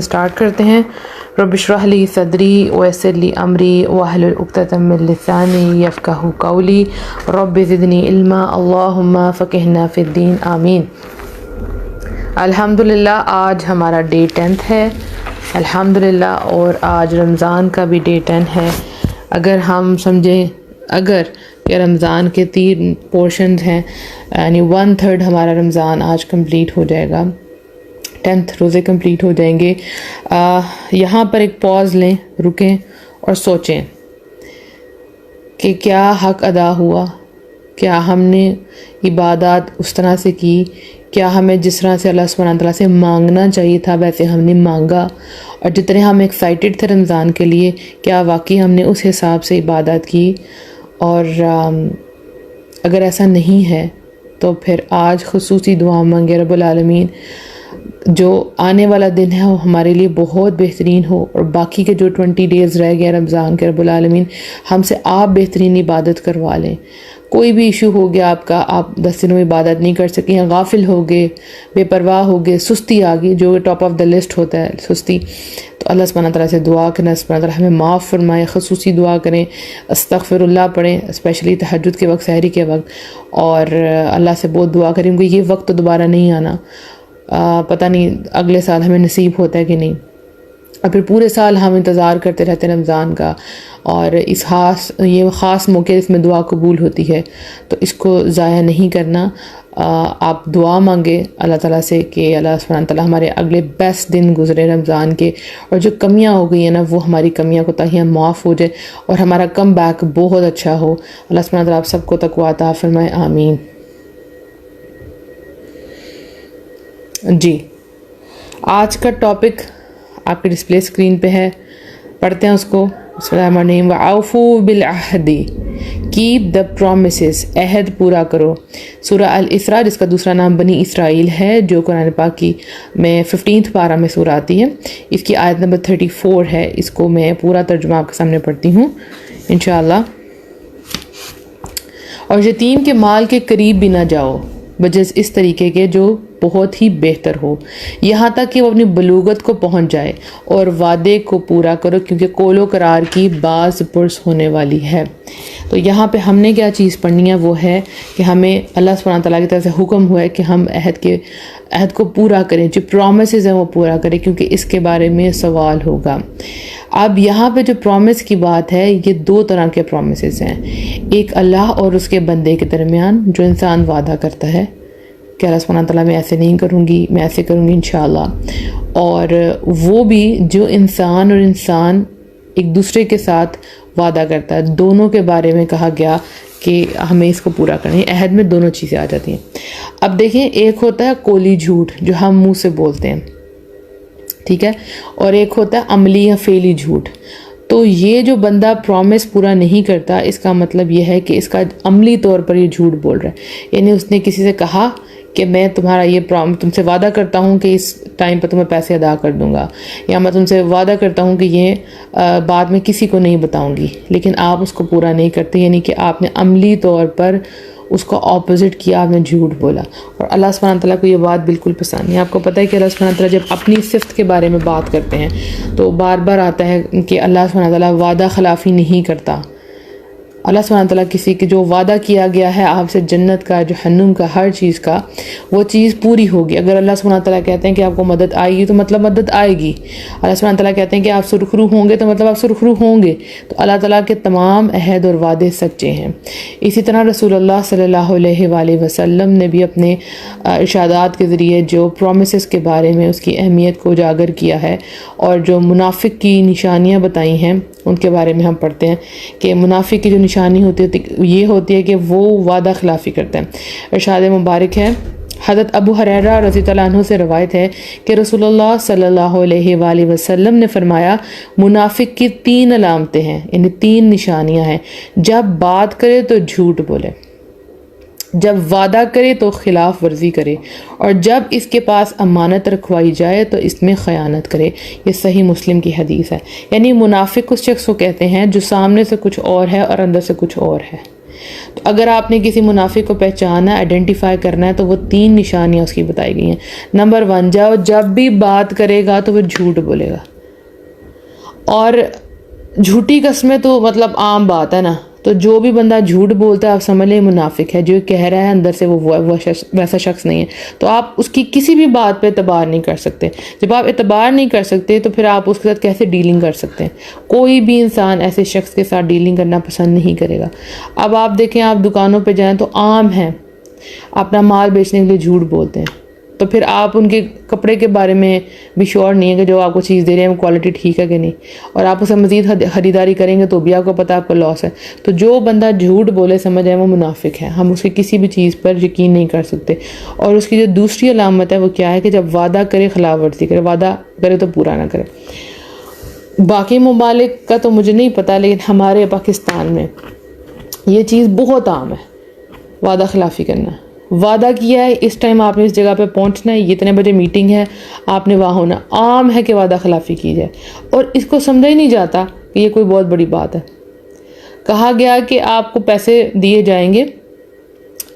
Start करते हैं। Rabbi इश्रह ली सदरी वयस्सिर ली अमरी वहलुल उक़्दतम मिन लिसानी यफ़क़हू क़ौली रब्बि ज़िदनी इल्मा अल्लाहुम्मा फ़क़िहना फ़िद्दीन आमीन। अल्हम्दुलिल्लाह आज हमारा डे 10 है अल्हम्दुलिल्लाह, और आज रमज़ान का भी डे 10 है। अगर हम समझें कि रमज़ान के 3 पोर्शंस हैं, यानी 1/3 हमारा रमज़ान आज कंप्लीट हो जाएगा, 10 रोज़े कंप्लीट हो जाएंगे। यहाँ पर एक पॉज लें, रुकें और सोचें कि क्या हक़ अदा हुआ, क्या हमने इबादत उस तरह से की, क्या हमें जिस तरह से अल्लाह सुब्हानहू तआला से मांगना चाहिए था वैसे हमने मांगा, और जितने हम एक्साइटेड थे रमज़ान के लिए क्या वाकई हमने उस हिसाब से इबादत की। और अगर ऐसा नहीं है तो फिर आज खुसूसी दुआ मांगे रब्बुल आलमीन जो आने वाला दिन है वो हमारे लिए बहुत बेहतरीन हो, और बाकी के जो 20 डेज़ रह गए रमज़ान के रब्बुल आलमीन हमसे आप बेहतरीन इबादत करवा लें। कोई भी इशू हो गया आपका, आप 10 दिनों में इबादत नहीं कर सके, या गाफिल हो गए, बेपरवाह हो गए, सुस्ती आ गई, जो टॉप ऑफ द लिस्ट होता है सुस्ती, तो अल्लाह सुब्हानहू तआला से दुआ करें, सुब्हानहू तआला हमें माफ़ फरमाए। खुसूसी दुआ करें, अस्तग़फिरुल्लाह पढ़ें, स्पेशली तहज्जुद के वक्त, सहरी के वक्त, और अल्लाह से बहुत दुआ करें क्योंकि ये वक्त तो दोबारा नहीं आना। पता नहीं अगले साल हमें नसीब होता है कि नहीं। और फिर पूरे साल हम इंतज़ार करते रहते हैं रमज़ान का, और ये ख़ास मौके इसमें दुआ कबूल होती है, तो इसको ज़ाया नहीं करना। आप दुआ मांगे अल्लाह ताला से कि अल्लाह सुब्हानहू तआला हमारे अगले बेस्ट दिन गुज़रे रमज़ान के, और जो कमियां हो गई हैं ना वो हमारी कमियां कोताहियां माफ़ हो जाए, और हमारा कम बैक बहुत अच्छा हो। अल्लाह सुब्हानहू तआला आप सबको तक़वा अता फ़रमाए, आमीन। जी, आज का टॉपिक आपके डिस्प्ले स्क्रीन पे है, पढ़ते हैं उसको। वअफ़ू बिल अहदी, कीप द प्रोमिसेस, अहद पूरा करो। सूरह अल इसरा, जिसका दूसरा नाम बनी इसराइल है, जो कुरान पाक की में 15th पारा में सूरह आती है, इसकी आयत नंबर 34 है। इसको मैं पूरा तर्जुमा आपके सामने पढ़ती हूँ इंशाअल्लाह। और यतीम के माल के करीब भी ना जाओ बजाय इस तरीके के जो बहुत ही बेहतर हो, यहाँ तक कि वो अपनी बलूगत को पहुँच जाए, और वादे को पूरा करो क्योंकि कौलो करार की बाज़ पुरस होने वाली है। तो यहाँ पे हमने क्या चीज़ पढ़नी है वो है कि हमें अल्लाह सुब्हानहू तआला की तरफ से हुक्म हुआ है कि हम अहद को पूरा करें, जो प्रॉमिसेस हैं वो पूरा करें, क्योंकि इसके बारे में सवाल होगा। अब यहाँ पे जो प्रॉमिस की बात है, ये 2 तरह के प्रॉमिसेस हैं। एक अल्लाह और उसके बंदे के दरमियान जो इंसान वादा करता है कि अल्लाह सुब्हानहू तआला मैं ऐसे नहीं करूँगी, मैं ऐसे करूँगी इंशाअल्लाह, और वो भी जो इंसान और इंसान एक दूसरे के साथ वादा करता है, दोनों के बारे में कहा गया कि हमें इसको पूरा करना है। अहद में दोनों चीज़ें आ जाती हैं। अब देखें, एक होता है कौली झूठ जो हम मुंह से बोलते हैं, ठीक है, और एक होता है अमली या फेली झूठ। तो ये जो बंदा प्रॉमिस पूरा नहीं करता, इसका मतलब ये है कि इसका अमली तौर पर ये झूठ बोल रहा है। यानी उसने किसी से कहा कि मैं तुम्हारा ये तुमसे वादा करता हूँ कि इस टाइम पर तुम्हें पैसे अदा कर दूँगा, या मैं तुमसे वादा करता हूँ कि ये बाद में किसी को नहीं बताऊँगी, लेकिन आप उसको पूरा नहीं करते। यानी कि आपने अमली तौर पर उसको ऑपोजिट किया, आपने झूठ बोला। और अल्लाह सुब्हानहू तआला को ये बात बिल्कुल पसंद नहीं। आपको पता है कि अल्लाह सुब्हानहू तआला जब अपनी सिफ़त के बारे में बात करते हैं तो बार बार आता है कि अल्लाह सुब्हानहू तआला वादा खिलाफ़ी नहीं करता। अल्लाह सुब्हानहू तआला किसी के जो वादा किया गया है आपसे, जन्नत का, जहन्नुम का, हर चीज़ का, वो चीज़ पूरी होगी। अगर अल्लाह सुब्हानहू तआला कहते हैं कि आपको मदद आएगी तो मतलब मदद आएगी। अल्लाह सुब्हानहू तआला कहते हैं कि आप सुरखरू होंगे तो मतलब आप सुरखरू होंगे। तो अल्लाह ताला के तमाम अहद और वादे सच्चे हैं। इसी तरह रसूलुल्लाह सल्लल्लाहु अलैहि वसल्लम ने भी अपने इरशादात के ज़रिए जो प्रॉमिसेस के बारे में उसकी अहमियत को उजागर किया है, और जो मुनाफिक की निशानियाँ बताई हैं उनके बारे में हम पढ़ते हैं कि मुनाफिक की जो निशानी ये होती है कि वो वादा खिलाफ़ी करते हैं। इरशाद मुबारक है, हज़रत अबू हुरैरा रज़ियल्लाहु अन्हु से रवायत है कि रसूलुल्लाह सल्लल्लाहु अलैहि वसल्लम ने फरमाया, मुनाफिक की 3 अलामतें हैं, यानी 3 निशानियां हैं। जब बात करे तो झूठ बोले, जब वादा करे तो खिलाफ वर्जी करे, और जब इसके पास अमानत रखवाई जाए तो इसमें ख़यानत करे। ये सही मुस्लिम की हदीस है। यानी मुनाफिक उस शख्स को कहते हैं जो सामने से कुछ और है और अंदर से कुछ और है। तो अगर आपने किसी मुनाफिक को पहचाना, आइडेंटिफाई करना है, तो वो 3 निशानियाँ उसकी बताई गई हैं। नंबर 1, जब भी बात करेगा तो वो झूठ बोलेगा। और झूठी कस्में तो मतलब आम बात है ना, तो जो भी बंदा झूठ बोलता है आप समझ लें मुनाफिक है। जो कह रहा है अंदर से वो वैसा शख्स नहीं है। तो आप उसकी किसी भी बात पे एतबार नहीं कर सकते। जब आप एतबार नहीं कर सकते तो फिर आप उसके साथ कैसे डीलिंग कर सकते हैं? कोई भी इंसान ऐसे शख्स के साथ डीलिंग करना पसंद नहीं करेगा। अब आप देखें, आप दुकानों पर जाएँ तो आम है अपना माल बेचने के लिए झूठ बोलते हैं। तो फिर आप उनके कपड़े के बारे में भी श्योर नहीं है कि जो आपको चीज़ दे रहे हैं वो क्वालिटी ठीक है कि नहीं, और आप उसे मज़ीद खरीदारी करेंगे तो भी आपको पता है आपका लॉस है। तो जो बंदा झूठ बोले समझ आए वो मुनाफिक है। हम उसकी किसी भी चीज़ पर यकीन नहीं कर सकते। और उसकी जो दूसरी अलामत है वो क्या है कि जब वादा करे खिलाफ वर्जी करे, वादा करे तो पूरा ना करे। बाकी ममालिक का तो मुझे नहीं पता, लेकिन हमारे पाकिस्तान में ये चीज़ बहुत आम है, वादा खिलाफ़ी करना। वादा किया है इस टाइम आपने इस जगह पे पहुंचना है, इतने बजे मीटिंग है, आपने वहाँ होना। आम है कि वादा खिलाफ़ी की जाए और इसको समझा ही नहीं जाता कि ये कोई बहुत बड़ी बात है। कहा गया कि आपको पैसे दिए जाएंगे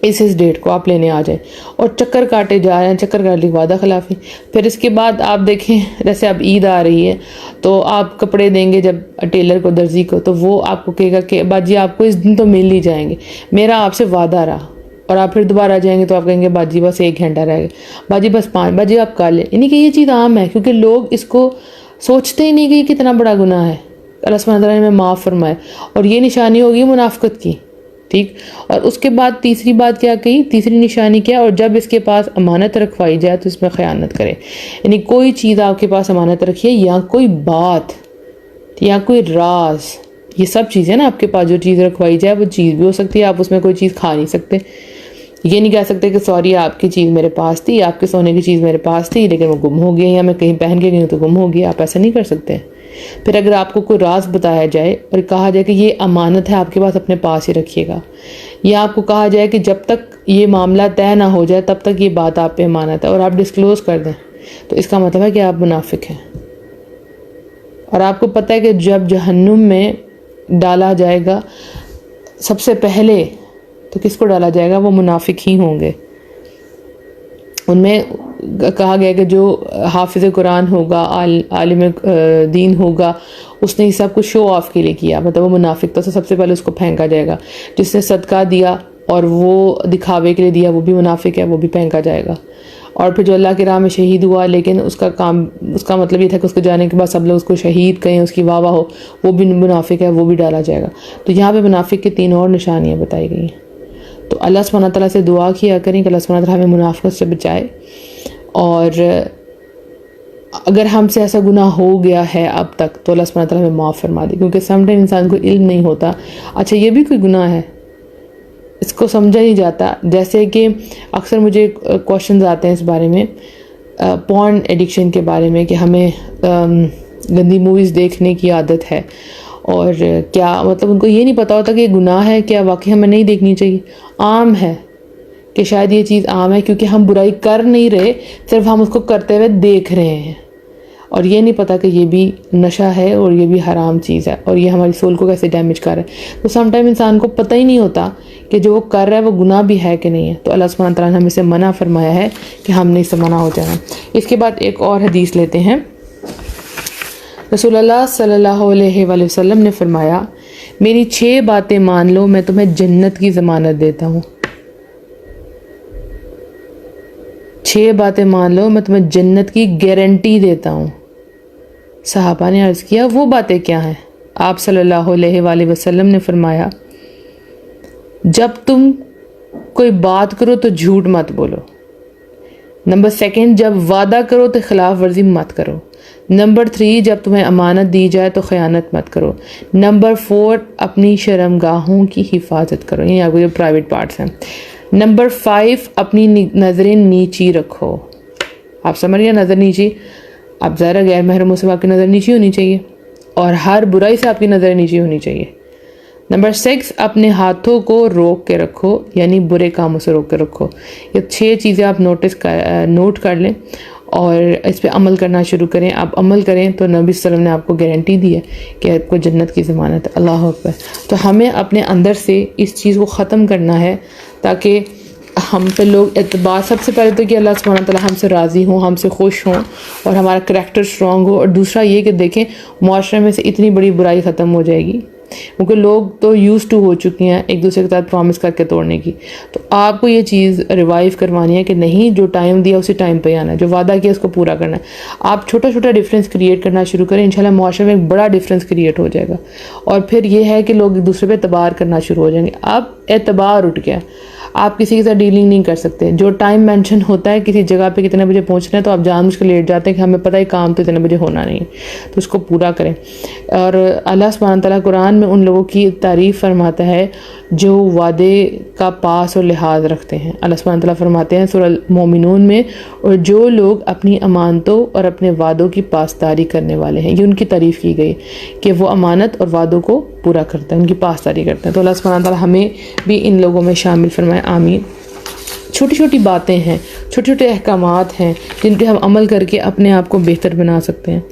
इस डेट को आप लेने आ जाएं, और चक्कर काटे जा रहे हैं, चक्कर काट ली, वादा खिलाफ़ी। फिर इसके बाद आप देखें, जैसे अब ईद आ रही है तो आप कपड़े देंगे जब टेलर को, दर्जी को, तो वो आपको कहेगा कि बाजी आपको इस दिन तो मिल ही जाएंगे, मेरा आपसे वादा रहा। और आप फिर दोबारा जाएंगे तो आप कहेंगे बाजी बस 1 घंटा रह गया, बाजी बस 5, बाजी आप कल लें। यानी कि ये चीज़ आम है, क्योंकि लोग इसको सोचते ही नहीं कि कितना बड़ा गुनाह है। अल्लाह सुब्हानहू व तआला ने माफ़ फरमाए, और ये निशानी होगी मुनाफ़िक़त की। ठीक। और उसके बाद तीसरी बात क्या कही, तीसरी निशानी क्या? और जब इसके पास अमानत रखवाई जाए तो इसमें ख़यानत करे। यानी कोई चीज़ आपके पास अमानत रखिए, या कोई बात या कोई राज, ये सब चीज़ें ना आपके पास जो चीज़ रखवाई जाए वो चीज़ भी हो सकती है, आप उसमें कोई चीज़ खा नहीं सकते। ये नहीं कह सकते कि सॉरी आपकी चीज़ मेरे पास थी, आपके सोने की चीज़ मेरे पास थी लेकिन वो गुम हो गई, या मैं कहीं पहन के गई हूँ तो गुम हो गया। आप ऐसा नहीं कर सकते। फिर अगर आपको कोई राज बताया जाए और कहा जाए कि ये अमानत है आपके पास, अपने पास ही रखिएगा, या आपको कहा जाए कि जब तक ये मामला तय ना हो जाए तब तक ये बात आप पे अमानत है, और आप डिस्क्लोज़ कर दें, तो इसका मतलब है कि आप मुनाफिक हैं। और आपको पता है कि जब जहन्नुम में डाला जाएगा सबसे पहले तो किसको डाला जाएगा? वो मुनाफिक ही होंगे। उनमें कहा गया कि जो हाफिज़ कुरान होगा, आलिम दीन होगा, उसने ये सब कुछ शो ऑफ के लिए किया, मतलब वो मुनाफिक, तो सबसे पहले उसको फेंका जाएगा। जिसने सदका दिया और वो दिखावे के लिए दिया वो भी मुनाफिक है, वो भी फेंका जाएगा। और फिर जो अल्लाह की राह में शहीद हुआ लेकिन उसका मतलब ये था कि उसको जाने के बाद सब लोग उसको शहीद कहें, उसकी वाह वाह हो, वो भी मुनाफिक है, वो भी डाला जाएगा। तो यहाँ पे मुनाफिक की 3 और निशानियाँ बताई गई हैं। तो अल्लाह सुब्हानहू व तआला से दुआ किया करें कि अल्लाह सुब्हानहू व तआला हमें मुनाफिकत से बचाए। और अगर हमसे ऐसा गुनाह हो गया है अब तक तो अल्लाह सुब्हानहू व तआला हमें माफ़ फरमा दे, क्योंकि समटाइम इंसान को इल्म नहीं होता, अच्छा ये भी कोई गुनाह है, इसको समझा नहीं जाता। जैसे कि अक्सर मुझे क्वेश्चंस आते हैं इस बारे में, पॉर्न एडिक्शन के बारे में, कि हमें गंदी मूवीज़ देखने की आदत है, और क्या मतलब उनको ये नहीं पता होता कि ये गुनाह है, क्या वाकई हमें नहीं देखनी चाहिए। आम है कि शायद ये चीज़ आम है क्योंकि हम बुराई कर नहीं रहे, सिर्फ हम उसको करते हुए देख रहे हैं, और ये नहीं पता कि ये भी नशा है और ये भी हराम चीज़ है, और ये हमारी सोल को कैसे डैमेज कर रहा है। तो समटाइम इंसान को पता ही नहीं होता कि जो वो कर रहा है वो गुनाह भी है कि नहीं है। तो अल्लाह सुब्हानहू व तआला ने हमें से मना फरमाया है कि हमने इससे मना हो जाना। इसके बाद एक और हदीस लेते हैं। रसूलुल्लाह सल्लल्लाहु अलैहि वसल्लम ने फरमाया, मेरी 6 बातें मान लो, मैं तुम्हें जन्नत की ज़मानत देता हूँ। 6 बातें मान लो, मैं तुम्हें जन्नत की गारंटी देता हूँ। सहाबा ने अर्ज़ किया, वो बातें क्या हैं? आप सल्लल्लाहु अलैहि वसल्लम ने फरमाया, जब तुम कोई बात करो तो झूठ मत बोलो। नंबर 2, जब वादा करो तो खिलाफ वर्जी मत करो। नंबर 3, जब तुम्हें अमानत दी जाए तो ख़यानत मत करो। नंबर 4, अपनी शर्मगाहों की हिफाजत करो, यानी आपके जो प्राइवेट पार्ट्स हैं। नंबर 5, अपनी नज़रें नीची रखो। आप समझ रहे हैं, नज़र नीची, आप ज़रा गैर महरमों से आपकी नज़र नीची होनी चाहिए, और हर बुराई से आपकी नज़र नीची होनी चाहिए। नंबर 6, अपने हाथों को रोक के रखो, यानी बुरे कामों से रोक के रखो। ये 6 चीज़ें आप नोट कर लें। और इस पे अमल करना शुरू करें। आप अमल करें तो नबी सल्लल्लाहु अलैहि वसल्लम ने आपको गारंटी दी है कि आपको जन्नत की ज़मानत है। अल्लाह अकबर। तो हमें अपने अंदर से इस चीज़ को ख़त्म करना है ताकि हम पे लोग एतबार, सबसे पहले तो कि अल्लाह सुब्हानहू व तआला हमसे राज़ी हों, हमसे खुश हों और हमारा करैक्टर स्ट्रॉन्ग हो। और दूसरा ये कि देखें मुआशरे में से इतनी बड़ी बुराई ख़त्म हो जाएगी क्योंकि लोग तो यूज़ टू हो चुके हैं एक दूसरे के साथ प्रॉमिस करके तोड़ने की। तो आपको ये चीज़ रिवाइव करवानी है कि नहीं, जो टाइम दिया उसी टाइम पे आना है, जो वादा किया उसको पूरा करना है। आप छोटा छोटा डिफरेंस क्रिएट करना शुरू करें, इंशाल्लाह मुआशरे में एक बड़ा डिफरेंस क्रिएट हो जाएगा। और फिर ये है कि लोग एक दूसरे पे एतबार करना शुरू हो जाएंगे। अब एतबार उठ गया, आप किसी के साथ डीलिंग नहीं कर सकते। जो टाइम मेंशन होता है किसी जगह पे कितने बजे पहुंचना है, तो आप जानबूझ के लेट जाते हैं कि हमें पता है काम तो इतने बजे होना नहीं, तो उसको पूरा करें। और अल्लाह सुब्हानहू व तआला कुरान में उन लोगों की तारीफ़ फरमाता है जो वादे का पास और लिहाज रखते हैं। अल्लाह सुब्हानहू व तआला फरमाते हैं सूरह मोमिनून में, और जो लोग अपनी अमानतों और अपने वादों की पासदारी करने वाले हैं, ये उनकी तारीफ़ की गई कि वो अमानत और वादों को पूरा करते हैं, उनकी पासदारी करते हैं। तो अल्लाह सुब्हानहू व तआला हमें भी इन लोगों में शामिल फरमाए, आमीन। छोटी छोटी बातें हैं, छोटे छोटे अहकामात हैं जिन पे हम अमल करके अपने आप को बेहतर बना सकते हैं।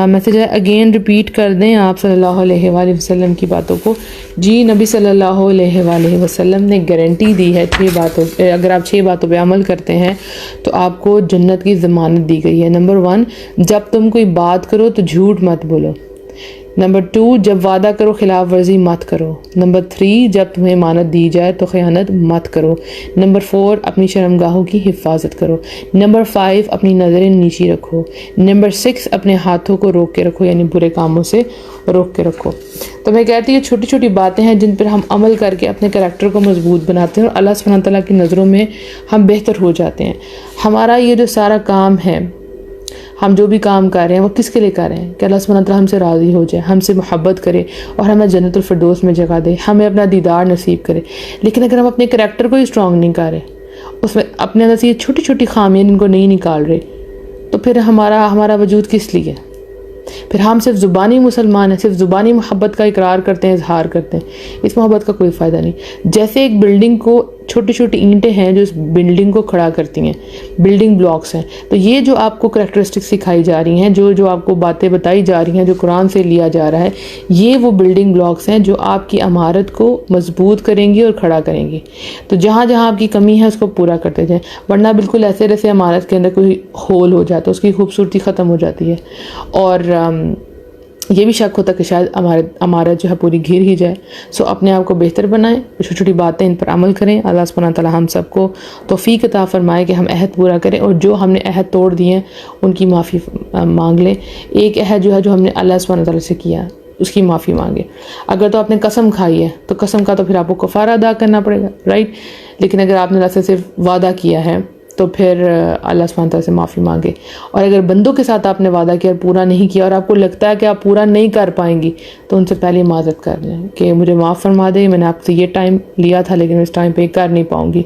मैसेज है, अगेन रिपीट कर दें आप सल्लल्लाहु अलैहि वसल्लम की बातों को। जी, नबी सल्लल्लाहु अलैहि वसल्लम ने गारंटी दी है 6 बातों, अगर आप 6 बातों पे अमल करते हैं तो आपको जन्नत की ज़मानत दी गई है। नंबर 1, जब तुम कोई बात करो तो झूठ मत बोलो। नंबर 2, जब वादा करो खिलाफ वर्जी मत करो। नंबर 3, जब तुम्हें मानत दी जाए तो ख़यानत मत करो। नंबर 4, अपनी शर्मगाहों की हिफाजत करो। नंबर 5, अपनी नज़रें नीची रखो। नंबर 6, अपने हाथों को रोक के रखो, यानी बुरे कामों से रोक के रखो। तो मैं कहती हूँ छोटी छोटी बातें हैं जिन पर हम अमल करके अपने करैक्टर को मजबूत बनाते हैं और अल्लाह सुब्हानहू व तआला की नज़रों में हम बेहतर हो जाते हैं। हमारा ये जो सारा काम है, हम जो भी काम कर रहे हैं वो किसके लिए कर रहे हैं कि अल्लाह सुब्हानहू व तआला हमसे राज़ी हो जाए, हमसे मोहब्बत करे और हमें जन्नतुल फिरदौस में जगह दे, हमें अपना दीदार नसीब करे। लेकिन अगर हम अपने करैक्टर को ही स्ट्रॉन्ग नहीं कर रहे, उसमें अपने अंदर से ये छोटी छोटी खामियां इनको नहीं निकाल रहे, तो फिर हमारा वजूद किस लिए? फिर हम सिर्फ ज़ुबानी मुसलमान हैं, सिर्फ ज़ुबानी मोहब्बत का इकरार करते हैं, इजहार करते हैं, इस मोहब्बत का कोई फ़ायदा नहीं। जैसे एक बिल्डिंग को छोटी छोटी ईंटें हैं जो इस बिल्डिंग को खड़ा करती हैं, बिल्डिंग ब्लॉक्स हैं। तो ये जो आपको करैक्टरिस्टिक्स सिखाई जा रही हैं, जो आपको बातें बताई जा रही हैं, जो कुरान से लिया जा रहा है, ये वो बिल्डिंग ब्लॉक्स हैं जो आपकी अमारत को मजबूत करेंगी और खड़ा करेंगी। तो जहाँ जहाँ आपकी कमी है उसको पूरा करते जाएँ, वरना बिल्कुल ऐसे जैसे अमारत के अंदर कोई होल हो जाता है, उसकी खूबसूरती ख़त्म हो जाती है। और ये भी शक होता कि शायद अमारत जो है पूरी घिर ही जाए। सो अपने आप को बेहतर बनाएं, छोटी छोटी बातें इन पर अमल करें। अल्लाह सुब्हानहू व तआला हम सबको तौफीक अता फरमाए कि हम अहद पूरा करें और जो हमने अहद तोड़ दिए हैं उनकी माफ़ी मांग लें। एक अहद जो है जो हमने अल्लाह सुब्हानहू व तआला से किया उसकी माफ़ी मांगे। अगर तो आपने कसम खाई है तो कसम का तो फिर आपको कफ़ारा अदा करना पड़ेगा, राइट। लेकिन अगर आपने अल्लाह से सिर्फ वादा किया है तो फिर अल्लाह सुब्हानहू व तआला से माफ़ी मांगे। और अगर बंदों के साथ आपने वादा किया और पूरा नहीं किया और आपको लगता है कि आप पूरा नहीं कर पाएंगी, तो उनसे पहले माज़रत कर लें कि मुझे माफ़ फरमा दें, मैंने आपसे ये टाइम लिया था लेकिन इस टाइम पे कर नहीं पाऊँगी,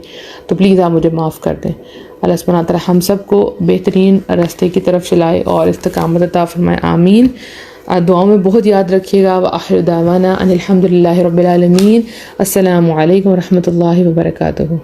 तो प्लीज़ आप मुझे माफ़ कर दें। अल्लाह सुब्हानहू व तआला हम सबको बेहतरीन रास्ते की तरफ चलाए और इस्तिकामत अता फरमाए, आमीन। दुआओं में बहुत याद रखिएगा। व आखिर दावाना अनिल हम्दुलिल्लाहि रब्बिल आलमीन। अस्सलामु अलैकुम व रहमतुल्लाहि व बरकातुहू।